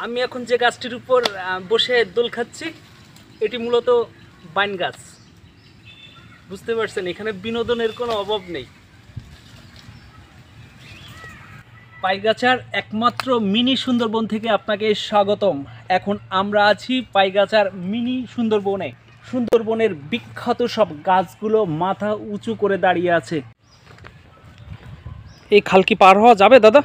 আমি এখন যে গাছটির উপর বসে দোল খাচ্ছি এটি মূলত বাইন গাছ। বুঝতে পারছেন, এখানে বিনোদনের কোনো অভাব নেই। পাইগাছার একমাত্র মিনি সুন্দরবন থেকে আপনাকে স্বাগতম। এখন আমরা আছি পাইগাছার মিনি সুন্দরবনে। সুন্দরবনের বিখ্যাত সব গাছগুলো মাথা উঁচু করে দাঁড়িয়ে আছে। এই খাল কি পার হওয়া যাবে দাদা?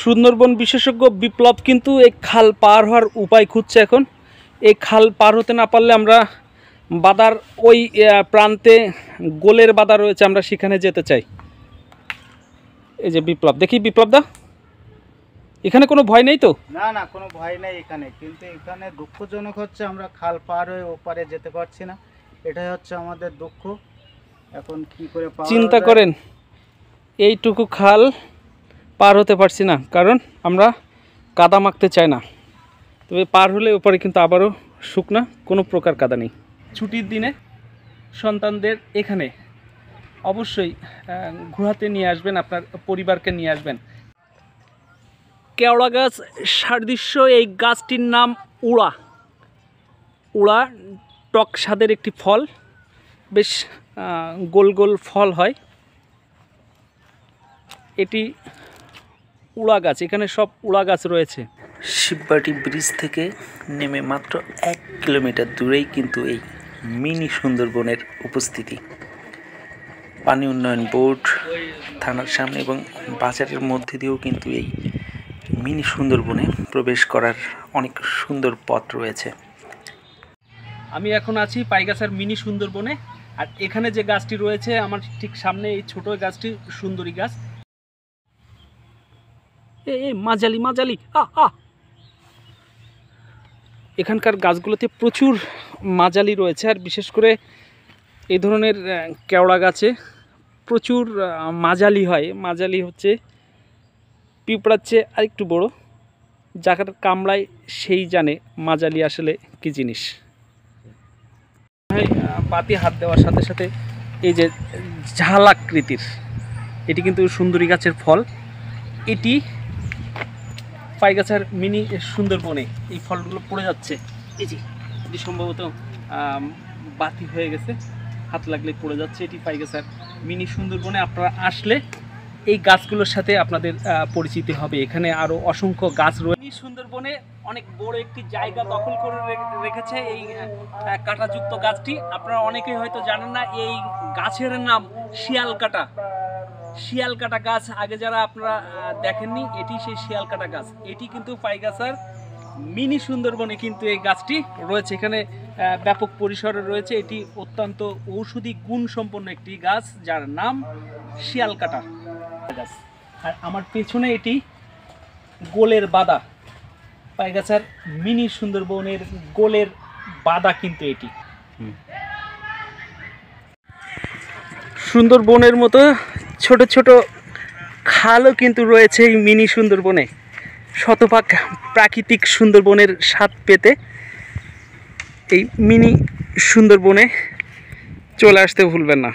সুন্দরবন বিশেষজ্ঞ বিপ্লব কিন্তু এই খাল পার হওয়ার উপায় খুঁজছে এখন। এই খাল পার হতে না পারলে আমরা বাদার ওই প্রান্তে গোলের বাদা রয়েছে, আমরা সেখানে যেতে চাই। এই যে বিপ্লব, দেখি বিপ্লব দা, এখানে কোনো ভয় নেই তো? না না, কোনো ভয় নেই এখানে, কিন্তু এখানে দুঃখজনক হচ্ছে আমরা খাল পার হয়ে ওপারে যেতে পারছি না। এটাই হচ্ছে আমাদের দুঃখ। এখন কি করে চিন্তা করেন, এইটুকু খাল পার হতে পারছি না, কারণ আমরা কাদা মাখতে চাই না। তবে পার হলে ওপরে কিন্তু আবারও শুকনা, কোনো প্রকার কাদা নেই। ছুটির দিনে সন্তানদের এখানে অবশ্যই ঘোরাতে নিয়ে আসবেন, আপনার পরিবারকে নিয়ে আসবেন। কেওড়া গাছ সাদৃশ্য এই গাছটির নাম উড়া। উড়া টক স্বাদের একটি ফল, বেশ গোল গোল ফল হয়। এটি উড়া গাছ, এখানে সব উড়া গাছ রয়েছে। শিববাটি ব্রিজ থেকে নেমে মাত্র 1 কিলোমিটার দূরেই কিন্তু এই মিনি সুন্দরবনের উপস্থিতি। পানি উন্নয়ন বোর্ড থানার সামনে এবং বাজারের মধ্যে দিয়েও কিন্তু এই মিনি সুন্দরবনে প্রবেশ করার অনেক সুন্দর পথ রয়েছে। আমি এখন আছি পাইগাছার মিনি সুন্দরবনে, আর এখানে যে গাছটি রয়েছে আমার ঠিক সামনে, এই ছোট গাছটি সুন্দরী গাছ। মাজালি মাজালি এখানকার গাছগুলোতে প্রচুর মাজালি রয়েছে, আর বিশেষ করে এই ধরনের কেওড়া গাছে প্রচুর মাজালি হয়। মাজালি হচ্ছে পিঁপড়ার চেয়ে আরেকটু বড়, যাকে কামড়ায় সেই জানে মাজালি আসলে কি জিনিস। পাতি হাত দেওয়ার সাথে সাথে এই যে ঝাল আকৃতির, এটি কিন্তু সুন্দরী গাছের ফল। এটি পাইগাছার মিনি সুন্দরবনে এই ফলগুলো পড়ে যাচ্ছে। এই যে এটি সম্ভবত বাতি হয়ে গেছে, হাত লাগলে পড়ে যাচ্ছে। এটি পাইগাছার মিনি সুন্দরবনে আপনারা আসলে এই গাছগুলোর সাথে আপনাদের পরিচিতি হবে। এখানে আরও অসংখ্য গাছ রয়েছে। মিনি সুন্দরবনে অনেক বড় একটি জায়গা দখল করে রেখেছে এই কাঁটাযুক্ত গাছটি। আপনারা অনেকেই হয়তো জানেন না, এই গাছের নাম শিয়ালকাটা। শিয়ালকাটা গাছ আগে যারা আপনারা দেখেননি, এটি সেই শিয়ালকাটা গাছ। এটি কিন্তু পাইগাছার মিনি সুন্দরবনে কিন্তু এই গাছটি রয়েছে। এখানে ব্যাপক পরিসরে রয়েছে। এটি অত্যন্ত ঔষধি গুণ সম্পন্ন একটি গাছ, যার নাম শিয়ালকাটা গাছ। আর আমার পেছনে এটি গোলের বাদা। পাইগাছার মিনি সুন্দরবনের গোলের বাদা কিন্তু এটি। সুন্দরবনের মতো ছোট ছোট খালও কিন্তু রয়েছে এই মিনি সুন্দরবনে। শতভাগ প্রাকৃতিক সুন্দরবনের স্বাদ পেতে এই মিনি সুন্দরবনে চলে আসতে ভুলবেন না।